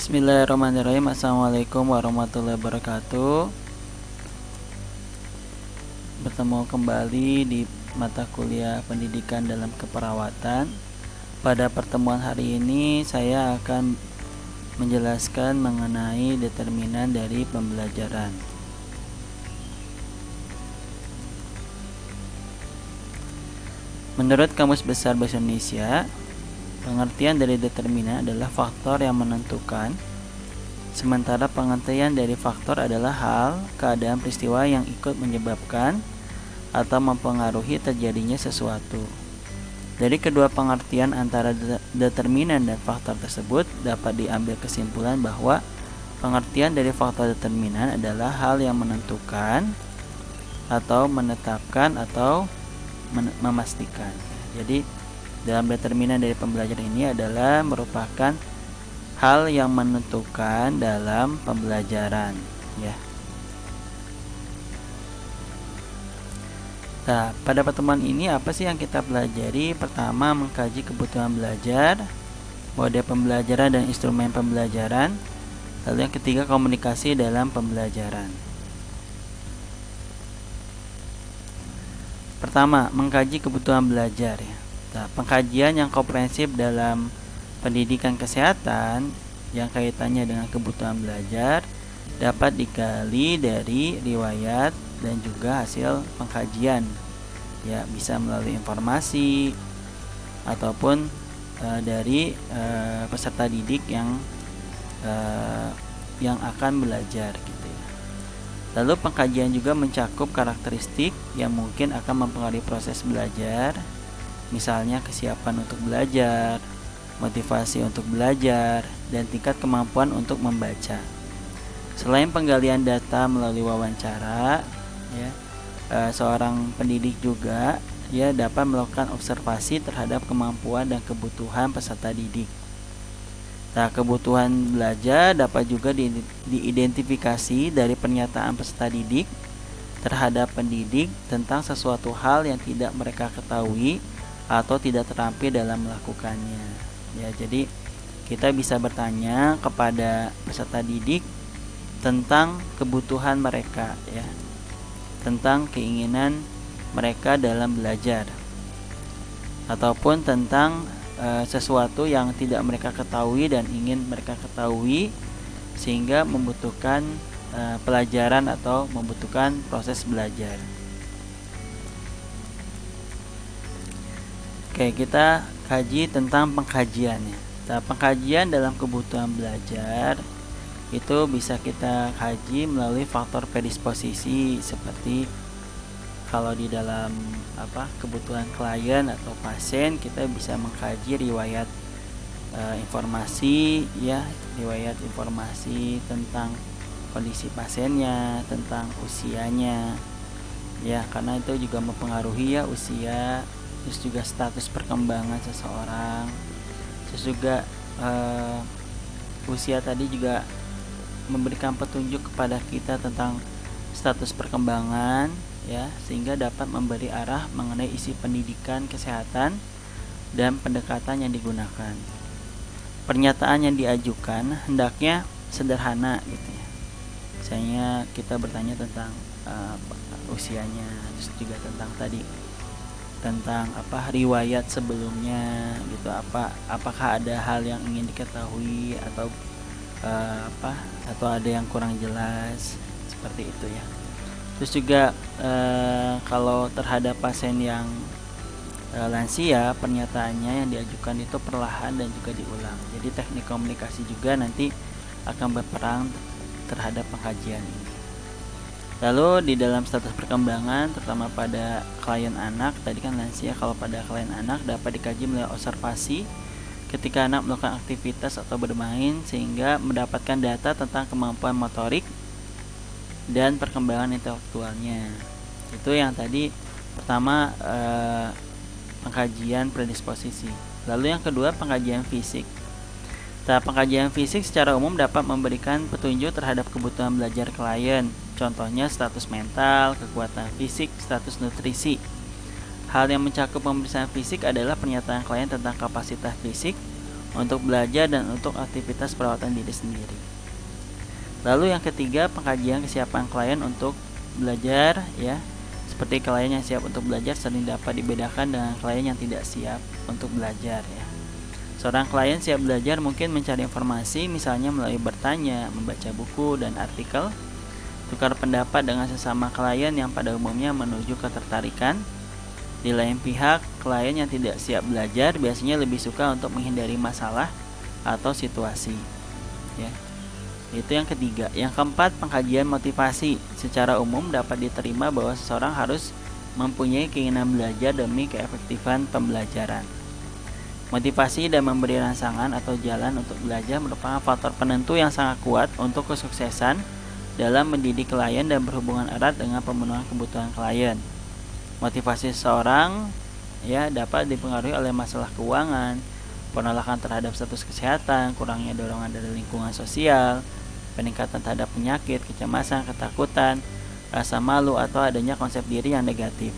Bismillahirrahmanirrahim. Assalamualaikum warahmatullahi wabarakatuh. Bertemu kembali di mata kuliah pendidikan dalam keperawatan. Pada pertemuan hari ini saya akan menjelaskan mengenai determinan dari pembelajaran. Menurut Kamus Besar Bahasa Indonesia, pengertian dari determinan adalah faktor yang menentukan, sementara pengertian dari faktor adalah hal, keadaan, peristiwa yang ikut menyebabkan atau mempengaruhi terjadinya sesuatu. Dari kedua pengertian antara determinan dan faktor tersebut dapat diambil kesimpulan bahwa pengertian dari faktor determinan adalah hal yang menentukan atau menetapkan atau memastikan. Jadi dalam determinan dari pembelajaran ini adalah merupakan hal yang menentukan dalam pembelajaran, ya. Nah, pada pertemuan ini apa sih yang kita pelajari? Pertama, mengkaji kebutuhan belajar, mode pembelajaran dan instrumen pembelajaran. Lalu yang ketiga, komunikasi dalam pembelajaran. Pertama, mengkaji kebutuhan belajar, ya. Nah, pengkajian yang komprehensif dalam pendidikan kesehatan yang kaitannya dengan kebutuhan belajar dapat digali dari riwayat dan juga hasil pengkajian, ya, bisa melalui informasi ataupun dari peserta didik yang akan belajar, gitu ya. Lalu pengkajian juga mencakup karakteristik yang mungkin akan mempengaruhi proses belajar. Misalnya kesiapan untuk belajar, motivasi untuk belajar, dan tingkat kemampuan untuk membaca. Selain penggalian data melalui wawancara, ya, seorang pendidik juga dapat melakukan observasi terhadap kemampuan dan kebutuhan peserta didik. Nah, kebutuhan belajar dapat juga diidentifikasi dari pernyataan peserta didik terhadap pendidik tentang sesuatu hal yang tidak mereka ketahui atau tidak terampil dalam melakukannya. Ya, jadi kita bisa bertanya kepada peserta didik tentang kebutuhan mereka, ya, tentang keinginan mereka dalam belajar, ataupun tentang sesuatu yang tidak mereka ketahui dan ingin mereka ketahui sehingga membutuhkan pelajaran atau membutuhkan proses belajar. Oke, kita kaji tentang pengkajiannya. Nah, pengkajian dalam kebutuhan belajar itu bisa kita kaji melalui faktor predisposisi, seperti kalau di dalam kebutuhan klien atau pasien, kita bisa mengkaji riwayat informasi, ya, riwayat informasi tentang kondisi pasiennya, tentang usianya, ya, karena itu juga mempengaruhi, ya, usia. Terus juga status perkembangan seseorang. Terus juga usia tadi juga memberikan petunjuk kepada kita tentang status perkembangan, ya, sehingga dapat memberi arah mengenai isi pendidikan kesehatan dan pendekatan yang digunakan. Pernyataan yang diajukan hendaknya sederhana, gitu ya. Misalnya kita bertanya tentang usianya, terus juga tentang riwayat sebelumnya, gitu, apakah ada hal yang ingin diketahui atau atau ada yang kurang jelas, seperti itu, ya. Terus juga kalau terhadap pasien yang lansia, pernyataannya yang diajukan itu perlahan dan juga diulang. Jadi teknik komunikasi juga nanti akan berperan terhadap pengkajian ini. Lalu di dalam status perkembangan, terutama pada klien anak, tadi kan lansia, kalau pada klien anak dapat dikaji melalui observasi ketika anak melakukan aktivitas atau bermain, sehingga mendapatkan data tentang kemampuan motorik dan perkembangan intelektualnya. Itu yang tadi pertama, pengkajian predisposisi. Lalu yang kedua, pengkajian fisik. Pengkajian fisik secara umum dapat memberikan petunjuk terhadap kebutuhan belajar klien. Contohnya status mental, kekuatan fisik, status nutrisi. Hal yang mencakup pemeriksaan fisik adalah pernyataan klien tentang kapasitas fisik, untuk belajar dan untuk aktivitas perawatan diri sendiri. Lalu yang ketiga, pengkajian kesiapan klien untuk belajar ya. Seperti klien yang siap untuk belajar sering dapat dibedakan dengan klien yang tidak siap untuk belajar ya. Seorang klien siap belajar mungkin mencari informasi misalnya melalui bertanya, membaca buku dan artikel, tukar pendapat dengan sesama klien yang pada umumnya menuju ketertarikan. Di lain pihak, klien yang tidak siap belajar biasanya lebih suka untuk menghindari masalah atau situasi ya. Itu yang ketiga. Yang keempat, pengkajian motivasi. Secara umum dapat diterima bahwa seseorang harus mempunyai keinginan belajar demi keefektifan pembelajaran. Motivasi dan memberi rangsangan atau jalan untuk belajar merupakan faktor penentu yang sangat kuat untuk kesuksesan dalam mendidik klien dan berhubungan erat dengan pemenuhan kebutuhan klien. Motivasi seseorang ya dapat dipengaruhi oleh masalah keuangan, penolakan terhadap status kesehatan, kurangnya dorongan dari lingkungan sosial, peningkatan terhadap penyakit, kecemasan, ketakutan, rasa malu atau adanya konsep diri yang negatif.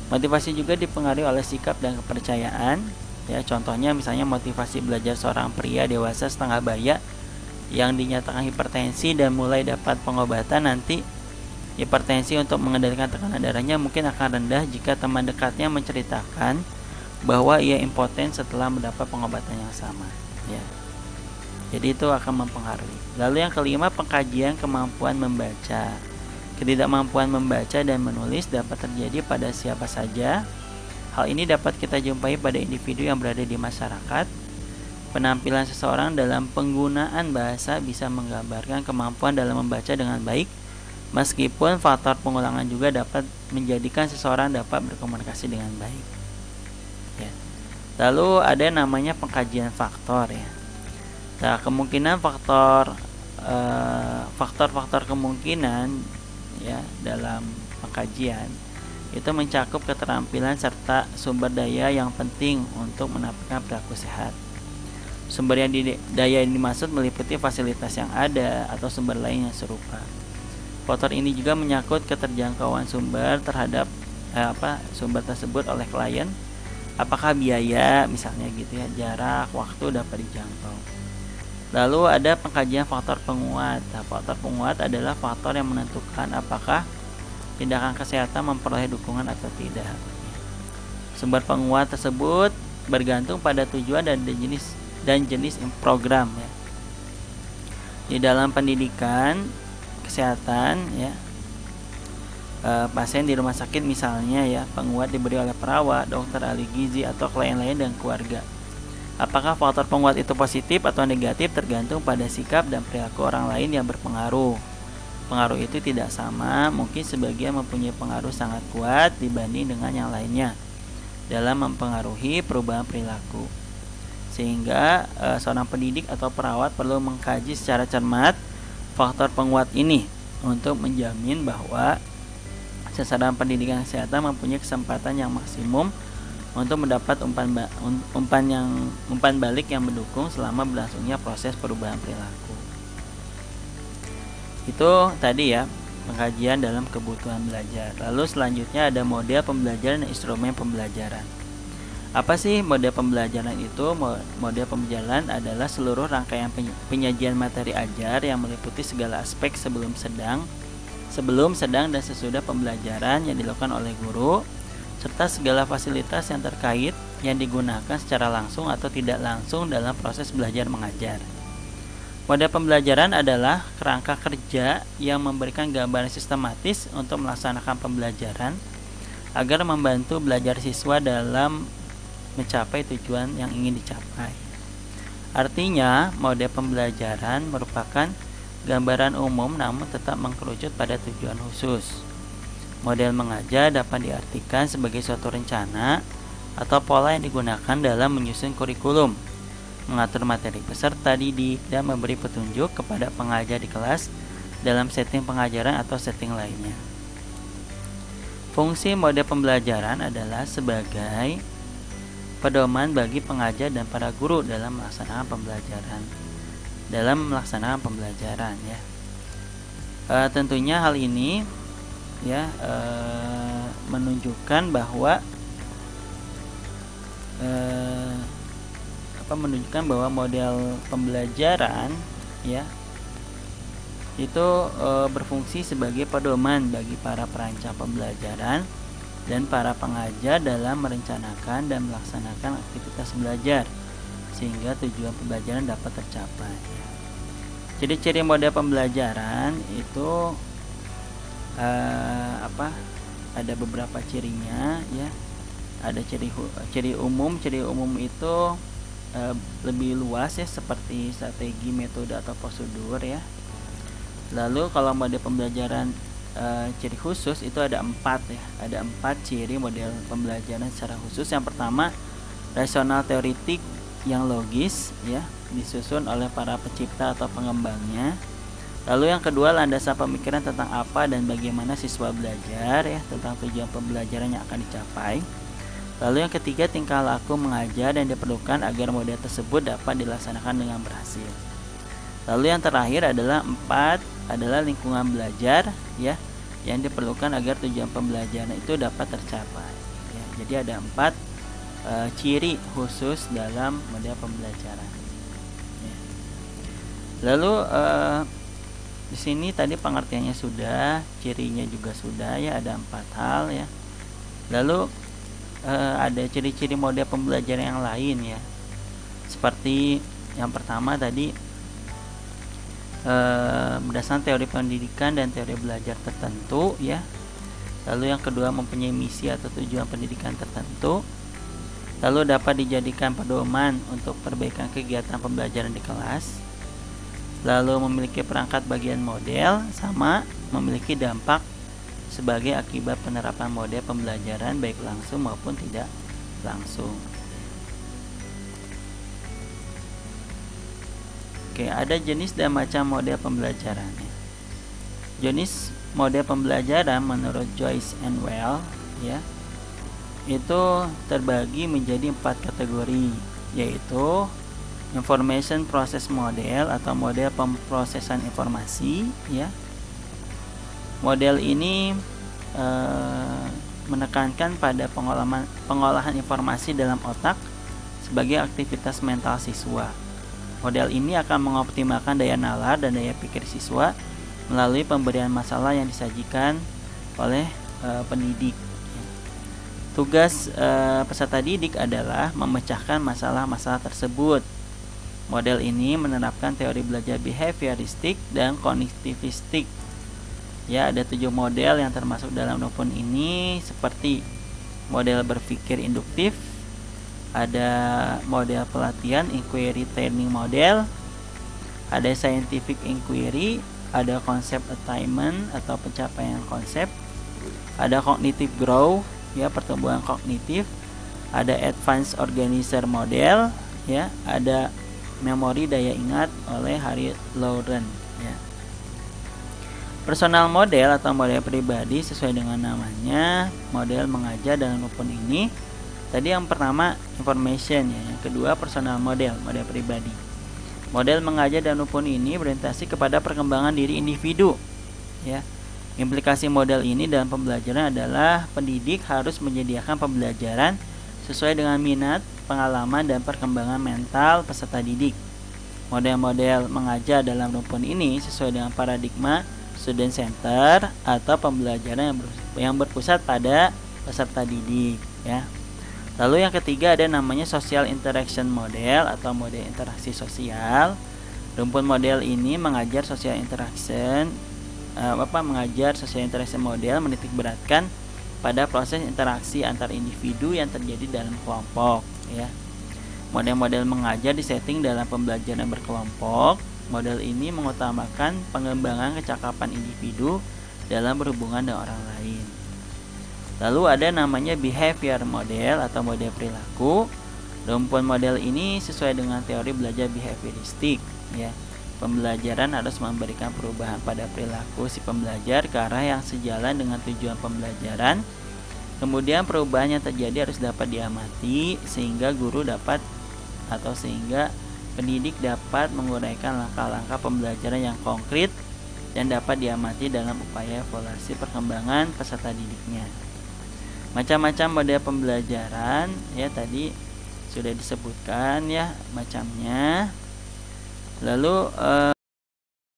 Motivasi juga dipengaruhi oleh sikap dan kepercayaan. Ya, contohnya misalnya motivasi belajar seorang pria dewasa setengah baya yang dinyatakan hipertensi dan mulai dapat pengobatan, nanti hipertensi untuk mengendalikan tekanan darahnya mungkin akan rendah jika teman dekatnya menceritakan bahwa ia impoten setelah mendapat pengobatan yang sama ya. Jadi itu akan mempengaruhi. Lalu yang kelima, pengkajian kemampuan membaca. Ketidakmampuan membaca dan menulis dapat terjadi pada siapa saja. Hal ini dapat kita jumpai pada individu yang berada di masyarakat. Penampilan seseorang dalam penggunaan bahasa bisa menggambarkan kemampuan dalam membaca dengan baik, meskipun faktor pengulangan juga dapat menjadikan seseorang dapat berkomunikasi dengan baik. Ya. Lalu ada namanya pengkajian faktor ya. Nah, kemungkinan faktor kemungkinan ya dalam pengkajian itu mencakup keterampilan serta sumber daya yang penting untuk menampilkan perilaku sehat. Sumber daya yang dimaksud meliputi fasilitas yang ada atau sumber lain yang serupa. Faktor ini juga menyangkut keterjangkauan sumber terhadap sumber tersebut oleh klien. Apakah biaya misalnya gitu ya, jarak, waktu dapat dijangkau. Lalu ada pengkajian faktor penguat. Nah, faktor penguat adalah faktor yang menentukan apakah tindakan kesehatan memperoleh dukungan atau tidak. Sumber penguat tersebut bergantung pada tujuan dan jenis program ya. Di dalam pendidikan kesehatan ya, pasien di rumah sakit misalnya ya, penguat diberi oleh perawat, dokter, ahli gizi atau klien lain dan keluarga. Apakah faktor penguat itu positif atau negatif tergantung pada sikap dan perilaku orang lain yang berpengaruh. Pengaruh itu tidak sama, mungkin sebagian mempunyai pengaruh sangat kuat dibanding dengan yang lainnya dalam mempengaruhi perubahan perilaku. Sehingga seorang pendidik atau perawat perlu mengkaji secara cermat faktor penguat ini untuk menjamin bahwa sasaran pendidikan kesehatan mempunyai kesempatan yang maksimum untuk mendapat umpan balik yang mendukung selama berlangsungnya proses perubahan perilaku. Itu tadi ya, pengkajian dalam kebutuhan belajar. Lalu selanjutnya ada model pembelajaran dan instrumen pembelajaran. Apa sih model pembelajaran itu? Model pembelajaran adalah seluruh rangkaian penyajian materi ajar yang meliputi segala aspek sebelum, sedang, dan sesudah pembelajaran yang dilakukan oleh guru, serta segala fasilitas yang terkait yang digunakan secara langsung atau tidak langsung dalam proses belajar mengajar. Model pembelajaran adalah kerangka kerja yang memberikan gambaran sistematis untuk melaksanakan pembelajaran agar membantu belajar siswa dalam mencapai tujuan yang ingin dicapai. Artinya, model pembelajaran merupakan gambaran umum namun tetap mengkerucut pada tujuan khusus. Model mengajar dapat diartikan sebagai suatu rencana atau pola yang digunakan dalam menyusun kurikulum, mengatur materi peserta didik, dan memberi petunjuk kepada pengajar di kelas dalam setting pengajaran atau setting lainnya. Fungsi model pembelajaran adalah sebagai pedoman bagi pengajar dan para guru dalam melaksanakan pembelajaran ya. Tentunya hal ini ya menunjukkan bahwa menunjukkan bahwa model pembelajaran ya itu berfungsi sebagai pedoman bagi para perancang pembelajaran dan para pengajar dalam merencanakan dan melaksanakan aktivitas belajar sehingga tujuan pembelajaran dapat tercapai. Ciri-ciri model pembelajaran itu ada beberapa cirinya ya. Ada ciri umum. Ciri umum itu lebih luas ya, seperti strategi, metode atau prosedur ya. Lalu kalau model pembelajaran ciri khusus itu ada 4 ya. Ada 4 ciri model pembelajaran secara khusus. Yang pertama, rasional teoritik yang logis ya, disusun oleh para pencipta atau pengembangnya. Lalu yang kedua, landasan pemikiran tentang apa dan bagaimana siswa belajar ya, tentang tujuan pembelajaran yang akan dicapai. Lalu yang ketiga, tingkah laku mengajar dan diperlukan agar model tersebut dapat dilaksanakan dengan berhasil. Lalu yang terakhir adalah 4 adalah lingkungan belajar ya, yang diperlukan agar tujuan pembelajaran itu dapat tercapai ya. Jadi ada 4 ciri khusus dalam model pembelajaran ya. Lalu di sini tadi pengertiannya sudah, cirinya juga sudah ya, ada 4 hal ya. Lalu ada ciri-ciri model pembelajaran yang lain ya, seperti yang pertama tadi berdasarkan teori pendidikan dan teori belajar tertentu ya. Lalu yang kedua, mempunyai misi atau tujuan pendidikan tertentu. Lalu dapat dijadikan pedoman untuk perbaikan kegiatan pembelajaran di kelas. Lalu memiliki perangkat bagian model, sama memiliki dampak sebagai akibat penerapan model pembelajaran baik langsung maupun tidak langsung. Oke, ada jenis dan macam model pembelajaran. Jenis model pembelajaran menurut Joyce and Well ya, itu terbagi menjadi 4 kategori, yaitu information process model atau model pemrosesan informasi ya. Model ini menekankan pada pengolahan informasi dalam otak sebagai aktivitas mental siswa. Model ini akan mengoptimalkan daya nalar dan daya pikir siswa melalui pemberian masalah yang disajikan oleh pendidik. Tugas peserta didik adalah memecahkan masalah-masalah tersebut. Model ini menerapkan teori belajar behavioristik dan kognitivistik. Ya, ada 7 model yang termasuk dalam rumpun ini, seperti model berpikir induktif, ada model pelatihan inquiry training model, ada scientific inquiry, ada konsep attainment atau pencapaian konsep, ada cognitive growth ya, pertumbuhan kognitif, ada advanced organizer model ya, ada memori daya ingat oleh Harry Lauren ya. Personal model atau model pribadi sesuai dengan namanya, model mengajar dalam rumpun ini. Tadi yang pertama information ya, yang kedua personal model, model pribadi. Model mengajar dalam rumpun ini berorientasi kepada perkembangan diri individu ya. Implikasi model ini dalam pembelajaran adalah pendidik harus menyediakan pembelajaran sesuai dengan minat, pengalaman, dan perkembangan mental peserta didik. Model-model mengajar dalam rumpun ini sesuai dengan paradigma student center atau pembelajaran yang berpusat pada peserta didik ya. Lalu yang ketiga ada namanya social interaction model atau model interaksi sosial. Rumpun model ini mengajar social interaction model menitik beratkan pada proses interaksi antar individu yang terjadi dalam kelompok ya. Model-model mengajar disetting dalam pembelajaran berkelompok. Model ini mengutamakan pengembangan kecakapan individu dalam berhubungan dengan orang lain. Lalu ada namanya behavior model atau model perilaku. Rumpun model ini sesuai dengan teori belajar behavioristik ya. Pembelajaran harus memberikan perubahan pada perilaku si pembelajar ke arah yang sejalan dengan tujuan pembelajaran. Kemudian perubahan yang terjadi harus dapat diamati sehingga pendidik dapat menguraikan langkah-langkah pembelajaran yang konkret dan dapat diamati dalam upaya evaluasi perkembangan peserta didiknya. Macam-macam model pembelajaran ya tadi sudah disebutkan ya macamnya. Lalu